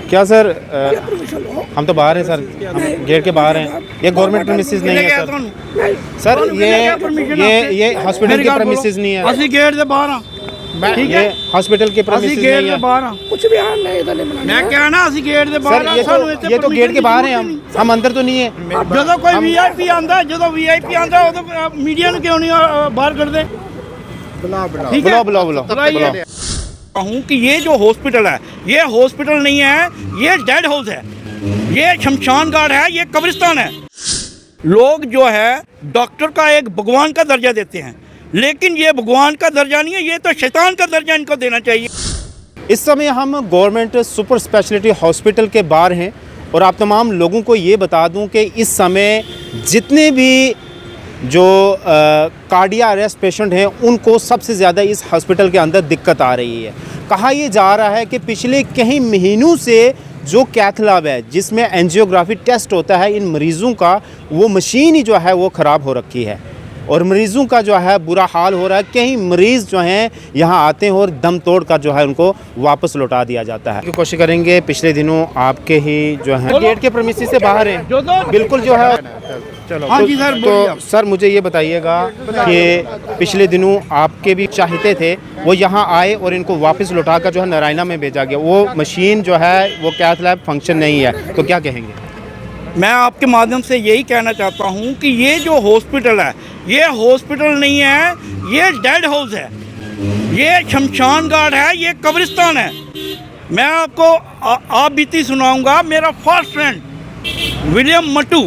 क्या सर हम तो बाहर हैं सर, हम गेट के बाहर हैं। ये गवर्नमेंट प्रीमिसेस नहीं है सर। ये हॉस्पिटल की प्रीमिसेस नहीं है। ਅਸੀਂ ਗੇਟ ਦੇ ਬਾਹਰ ਆ, ठीक है, ये हॉस्पिटल की ਅਸੀਂ प्रीमिसेस ਗੇਟ नहीं ਦੇ है ਬਾਹਰ ਆ। कुछ भी हाल नहीं इधर नहीं ਮੈਂ ਕਿਹਾ ਨਾ ਅਸੀਂ ਗੇਟ ਦੇ ਬਾਹਰ सर। ਆ, ये ਸਾਨੂੰ ਇੱਥੇ तो गेट के बाहर हैं हम अंदर तो नहीं है। ਜਦੋਂ ਕੋਈ ਵੀਆਈਪੀ ਆਂਦਾ, ਜਦੋਂ ਵੀਆਈਪੀ ਆਂਦਾ ਉਦੋਂ ਮੀਡੀਆ ਨੂੰ ਕਿਉਂ ਨਹੀਂ ਬਾਹਰ ਕੱਢਦੇ? ठीक है, बुलाओ। हूँ कि ये जो हॉस्पिटल है, ये हॉस्पिटल नहीं है, ये डेड हाउस है, ये शमशान घाट है, ये कब्रिस्तान है। लोग जो है डॉक्टर का एक भगवान का दर्जा देते हैं, लेकिन ये भगवान का दर्जा नहीं है, ये तो शैतान का दर्जा इनको देना चाहिए। इस समय हम गवर्नमेंट सुपर स्पेशलिटी हॉस्पिटल के बाहर हैं और आप तमाम लोगों को ये बता दूं कि इस समय जितने भी जो कार्डिया अरेस्ट पेशेंट हैं उनको सबसे ज़्यादा इस हॉस्पिटल के अंदर दिक्कत आ रही है। कहा यह जा रहा है कि पिछले कई महीनों से जो कैथ लैब है जिसमें एंजियोग्राफी टेस्ट होता है इन मरीज़ों का, वो मशीन ही जो है वो ख़राब हो रखी है और मरीज़ों का जो है बुरा हाल हो रहा है। कई मरीज़ जो हैं यहाँ आते हैं और दम तोड़ कर जो है उनको वापस लौटा दिया जाता है। कोशिश करेंगे, पिछले दिनों आपके ही जो है गेट के प्रीमिसेस से बाहर हैं बिल्कुल जो है। चलो हाँ जी सर, तो सर मुझे ये बताइएगा कि पिछले दिनों आपके भी चाहते थे वो यहाँ आए और इनको वापस लौटा कर जो है नारायणा में भेजा गया, वो मशीन जो है वो कैथ लैब फंक्शन नहीं है, तो क्या कहेंगे? मैं आपके माध्यम से यही कहना चाहता हूँ कि ये जो हॉस्पिटल है, ये हॉस्पिटल नहीं है, ये डेड हाउस है, ये शमशान घाट है, ये कब्रिस्तान है। मैं आपको आप बीती सुनाऊंगा। मेरा फर्स्ट फ्रेंड विलियम मट्टू,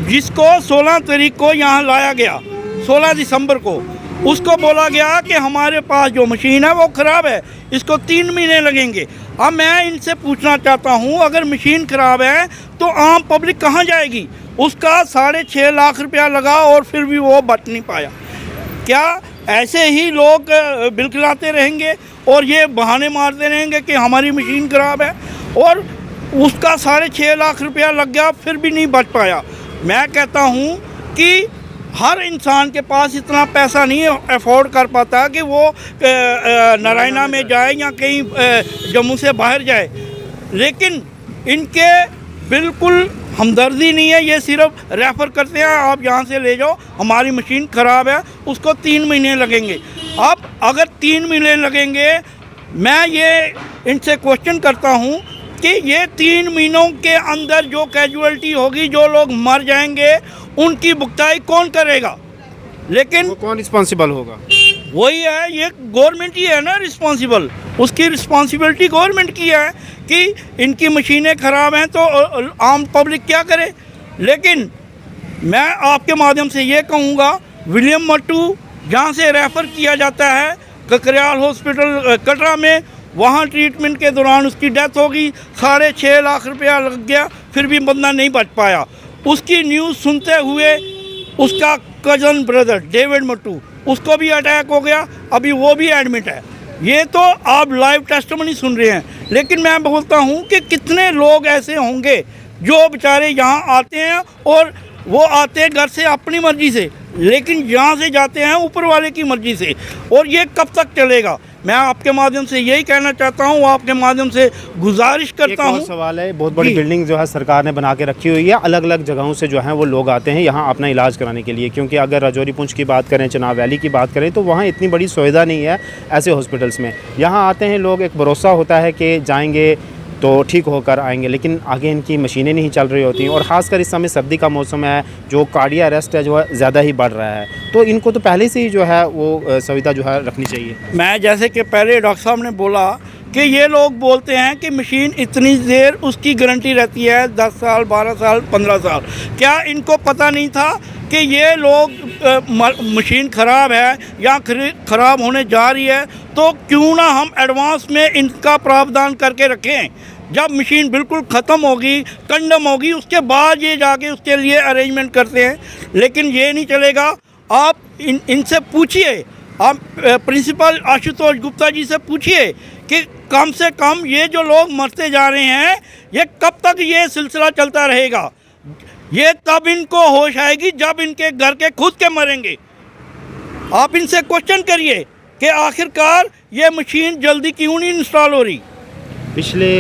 जिसको 16 तारीख को यहाँ लाया गया, 16 दिसंबर को, उसको बोला गया कि हमारे पास जो मशीन है वो ख़राब है, इसको 3 महीने लगेंगे। अब मैं इनसे पूछना चाहता हूँ, अगर मशीन ख़राब है तो आम पब्लिक कहाँ जाएगी? उसका 6.5 लाख रुपया लगा और फिर भी वो बच नहीं पाया। क्या ऐसे ही लोग बिलखिलाते रहेंगे और ये बहाने मारते रहेंगे कि हमारी मशीन ख़राब है और उसका 6.5 लाख रुपया लग गया फिर भी नहीं बच पाया? मैं कहता हूँ कि हर इंसान के पास इतना पैसा नहीं अफोर्ड कर पाता कि वो नारायणा में जाए या कहीं जम्मू से बाहर जाए, लेकिन इनके बिल्कुल हमदर्दी नहीं है। ये सिर्फ रेफ़र करते हैं, आप यहाँ से ले जाओ, हमारी मशीन ख़राब है, उसको 3 महीने लगेंगे। अब अगर 3 महीने लगेंगे, मैं ये इनसे क्वेश्चन करता हूँ कि ये 3 महीनों के अंदर जो कैजुअलिटी होगी, जो लोग मर जाएंगे, उनकी भुगताई कौन करेगा? लेकिन वो कौन रिस्पॉन्सिबल होगा? वही है, ये गवर्नमेंट ही है ना रिस्पॉन्सिबल। उसकी रिस्पॉन्सिबिलिटी गवर्नमेंट की है कि इनकी मशीनें ख़राब हैं तो आम पब्लिक क्या करे। लेकिन मैं आपके माध्यम से ये कहूँगा, विलियम मट्टू जहाँ से रेफ़र किया जाता है ककरियाल हॉस्पिटल कटरा में, वहाँ ट्रीटमेंट के दौरान उसकी डेथ हो गई, 6.5 लाख रुपया लग गया, फिर भी बंदा नहीं बच पाया। उसकी न्यूज़ सुनते हुए उसका कज़न ब्रदर डेविड मट्टू, उसको भी अटैक हो गया, अभी वो भी एडमिट है। ये तो आप लाइव टेस्टिमनी सुन रहे हैं, लेकिन मैं बोलता हूँ कि कितने लोग ऐसे होंगे जो बेचारे यहाँ आते हैं और वो आते हैं घर से अपनी मर्ज़ी से, लेकिन यहाँ से जाते हैं ऊपर वाले की मर्ज़ी से, और ये कब तक चलेगा? मैं आपके माध्यम से यही कहना चाहता हूँ, आपके माध्यम से गुजारिश करता हूँ। सवाल है, बहुत बड़ी बिल्डिंग जो है सरकार ने बना के रखी हुई है, अलग अलग जगहों से जो है वो लोग आते हैं यहाँ अपना इलाज कराने के लिए, क्योंकि अगर राजौरी पुंछ की बात करें, चनाब वैली की बात करें, तो वहाँ इतनी बड़ी सुविधा नहीं है ऐसे हॉस्पिटल्स में। यहाँ आते हैं लोग, एक भरोसा होता है कि जाएंगे तो ठीक होकर आएंगे, लेकिन आगे इनकी मशीनें नहीं चल रही होती, और ख़ासकर इस समय सर्दी का मौसम है, जो कार्डिया अरेस्ट है जो है ज़्यादा ही बढ़ रहा है, तो इनको तो पहले से ही जो है वो सुविधा जो है रखनी चाहिए। मैं जैसे कि पहले डॉक्टर साहब ने बोला कि ये लोग बोलते हैं कि मशीन इतनी देर उसकी गारंटी रहती है, 10 साल, 12 साल, 15 साल। क्या इनको पता नहीं था कि ये लोग मशीन ख़राब है या ख़राब होने जा रही है, तो क्यों ना हम एडवांस में इनका प्रावधान करके रखें? जब मशीन बिल्कुल ख़त्म होगी, कंडम होगी, उसके बाद ये जाके उसके लिए अरेंजमेंट करते हैं, लेकिन ये नहीं चलेगा। आप इनसे पूछिए, आप प्रिंसिपल आशुतोष गुप्ता जी से पूछिए कि कम से कम ये जो लोग मरते जा रहे हैं, ये कब तक ये सिलसिला चलता रहेगा? ये तब इनको होश आएगी जब इनके घर के खुद के मरेंगे। आप इनसे क्वेश्चन करिए कि आखिरकार ये मशीन जल्दी क्यों नहीं इंस्टॉल हो रही। पिछले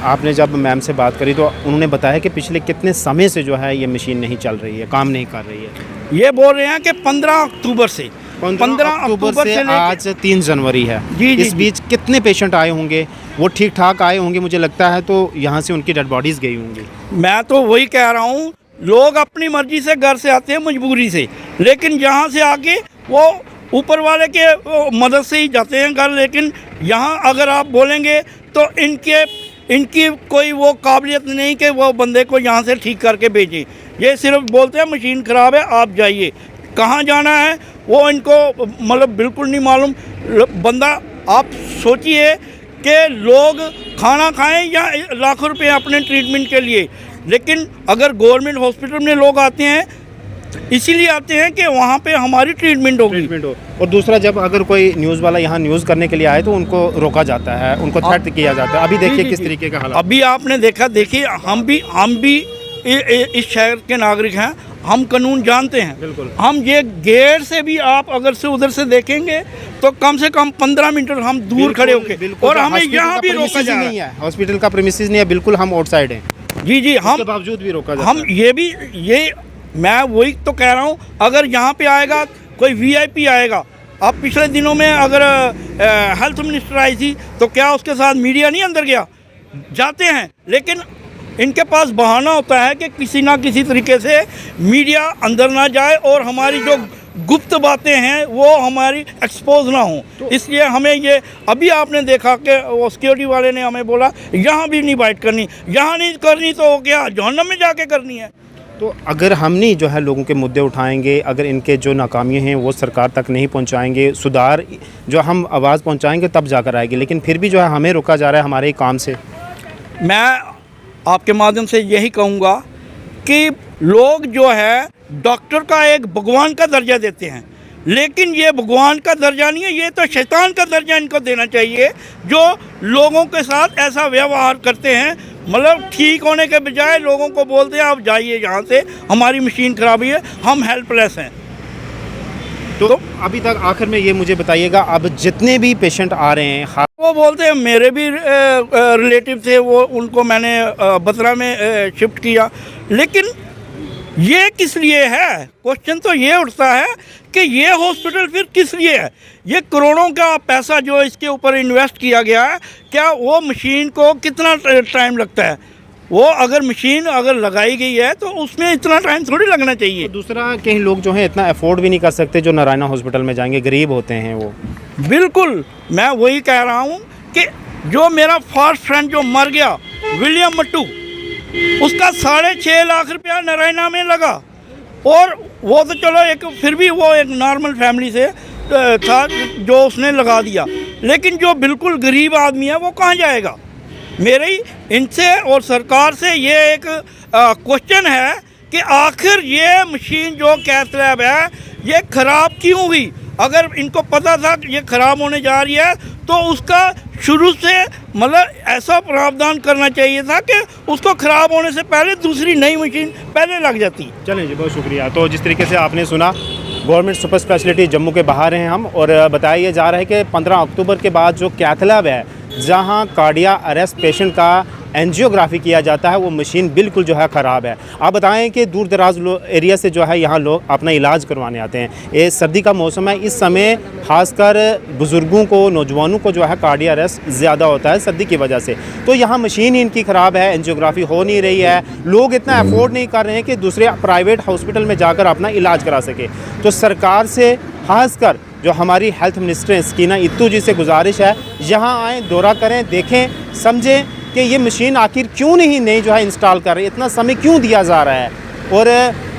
आपने जब मैम से बात करी तो उन्होंने बताया कि पिछले कितने समय से जो है ये मशीन नहीं चल रही है, काम नहीं कर रही है। ये बोल रहे हैं कि 15 अक्टूबर से 15 अक्टूबर से आज 3 जनवरी है। जी, इस बीच कितने पेशेंट आए होंगे, वो ठीक ठाक आए होंगे मुझे लगता है, तो यहाँ से उनकी डेड बॉडीज़ गई होंगी। मैं तो वही कह रहा हूँ, लोग अपनी मर्जी से घर से आते हैं मजबूरी से, लेकिन यहाँ से आके वो ऊपर वाले के मदद से ही जाते हैं घर। लेकिन यहाँ अगर आप बोलेंगे तो इनकी कोई वो काबिलियत नहीं कि वो बंदे को यहाँ से ठीक करके भेजें। ये सिर्फ बोलते हैं मशीन ख़राब है आप जाइए, कहाँ जाना है वो इनको मतलब बिल्कुल नहीं मालूम। बंदा आप सोचिए कि लोग खाना खाएं या लाखों रुपए अपने ट्रीटमेंट के लिए, लेकिन अगर गवर्नमेंट हॉस्पिटल में लोग आते हैं इसीलिए आते हैं कि वहाँ पे हमारी ट्रीटमेंट होगी। और दूसरा, जब अगर कोई न्यूज़ वाला यहाँ न्यूज़ करने के लिए आए तो उनको रोका जाता है, उनको थ्रेट किया जाता है। अभी देखिए किस तरीके का हालात। अभी आपने देखा, देखिए हम भी इस शहर के नागरिक हैं, हम कानून जानते हैं। बिल्कुल। हम ये गेट से भी आप अगर से उधर से देखेंगे तो कम से कम 15 मीटर हम दूर खड़े होके, और हमें यहाँ भी रोका जा रहा है। हॉस्पिटल का प्रीमिसेस नहीं है, बिल्कुल हम आउटसाइड हैं। जी, हम बावजूद भी रोका जाता हम ये मैं वही तो कह रहा हूँ, अगर यहाँ पे आएगा कोई VIP आएगा। अब पिछले दिनों में अगर हेल्थ मिनिस्टर आई थी तो क्या उसके साथ मीडिया नहीं अंदर गया? जाते हैं, लेकिन इनके पास बहाना होता है कि किसी ना किसी तरीके से मीडिया अंदर ना जाए और हमारी जो गुप्त बातें हैं वो हमारी एक्सपोज ना हो। इसलिए हमें ये अभी आपने देखा कि वो सिक्योरिटी वाले ने हमें बोला यहाँ भी नहीं बाइट करनी, यहाँ नहीं करनी तो क्या जहन्नम में जाके करनी है। तो अगर हम नहीं जो है लोगों के मुद्दे उठाएंगे, अगर इनके जो नाकामियाँ हैं वो सरकार तक नहीं पहुंचाएंगे, सुधार जो हम आवाज़ पहुंचाएंगे तब जाकर आएगी, लेकिन फिर भी जो है हमें रोका जा रहा है हमारे काम से। मैं आपके माध्यम से यही कहूँगा कि लोग जो है डॉक्टर का एक भगवान का दर्जा देते हैं, लेकिन ये भगवान का दर्जा नहीं है, ये तो शैतान का दर्जा इनको देना चाहिए, जो लोगों के साथ ऐसा व्यवहार करते हैं। मतलब ठीक होने के बजाय लोगों को बोलते हैं आप जाइए यहाँ से, हमारी मशीन खराब है, हम हेल्पलेस हैं। तो अभी तक आखिर में ये मुझे बताइएगा, अब जितने भी पेशेंट आ रहे हैं, वो बोलते हैं मेरे भी रिलेटिव थे, वो उनको मैंने बतरा में शिफ्ट किया, लेकिन ये किस लिए है? क्वेश्चन तो ये उठता है कि ये हॉस्पिटल फिर किस लिए है? ये करोड़ों का पैसा जो इसके ऊपर इन्वेस्ट किया गया है, क्या वो मशीन को कितना टाइम लगता है? वो अगर मशीन अगर लगाई गई है तो उसमें इतना टाइम थोड़ी लगना चाहिए। तो दूसरा, कई लोग जो है इतना अफोर्ड भी नहीं कर सकते जो नारायणा हॉस्पिटल में जाएंगे, गरीब होते हैं वो। बिल्कुल, मैं वही कह रहा हूँ कि जो मेरा फर्स्ट फ्रेंड जो मर गया विलियम मट्टू, उसका 6.5 लाख रुपया नारायणा में लगा, और वो तो चलो एक फिर भी वो एक नॉर्मल फैमिली से था जो उसने लगा दिया, लेकिन जो बिल्कुल गरीब आदमी है वो कहाँ जाएगा? मेरी इनसे और सरकार से ये एक क्वेश्चन है कि आखिर ये मशीन जो कैथ लैब है ये ख़राब क्यों हुई? अगर इनको पता था कि ये ख़राब होने जा रही है तो उसका शुरू से मतलब ऐसा प्रावधान करना चाहिए था कि उसको ख़राब होने से पहले दूसरी नई मशीन पहले लग जाती। चलें जी, बहुत शुक्रिया। तो जिस तरीके से आपने सुना, गवर्नमेंट सुपर स्पेशलिटी जम्मू के बाहर हैं हम, और बताया जा रहा है कि 15 अक्टूबर के बाद जो कैथ लैब है जहां कार्डियक अरेस्ट पेशेंट का एंजियोग्राफी किया जाता है, वो मशीन बिल्कुल जो है ख़राब है। आप बताएं कि दूर दराज एरिया से जो है यहाँ लोग अपना इलाज करवाने आते हैं। ये सर्दी का मौसम है, इस समय खासकर बुज़ुर्गों को, नौजवानों को जो है कार्डियक अरेस्ट ज़्यादा होता है सर्दी की वजह से। तो यहाँ मशीन ही इनकी ख़राब है, एंजियोग्राफी हो नहीं रही है, लोग इतना अफोर्ड नहीं कर रहे हैं कि दूसरे प्राइवेट हॉस्पिटल में जाकर अपना इलाज करा सके। तो सरकार से, खासकर जो हमारी हेल्थ मिनिस्टर स्कीना इत्तू जी से गुजारिश है, यहाँ आएँ, दौरा करें, देखें, समझें कि ये मशीन आखिर क्यों नहीं जो है इंस्टॉल कर रहे, इतना समय क्यों दिया जा रहा है। और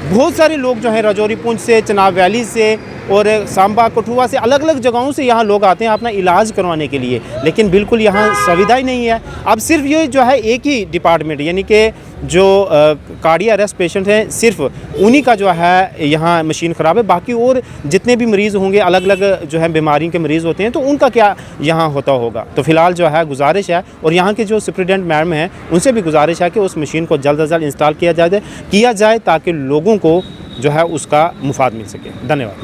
बहुत सारे लोग जो हैं राजौरी पुंछ से, चनाब वैली से और सांबा कठुआ से, अलग अलग जगहों से यहाँ लोग आते हैं अपना इलाज करवाने के लिए, लेकिन बिल्कुल यहाँ सुविधा ही नहीं है। अब सिर्फ ये जो है एक ही डिपार्टमेंट, यानी कि जो कार्डियक अरेस्ट पेशेंट हैं, सिर्फ उन्हीं का जो है यहाँ मशीन ख़राब है। बाकी और जितने भी मरीज़ होंगे, अलग अलग जो है बीमारियों के मरीज़ होते हैं, तो उनका क्या यहाँ होता होगा। तो फ़िलहाल जो है गुजारिश है, और यहाँ के जो सुप्रिटेंडेंट मैडम हैं उनसे भी गुजारिश है कि उस मशीन को जल्द से जल्द इंस्टॉल किया जाए ताकि लोगों को जो है उसका मुफाद मिल सके। धन्यवाद।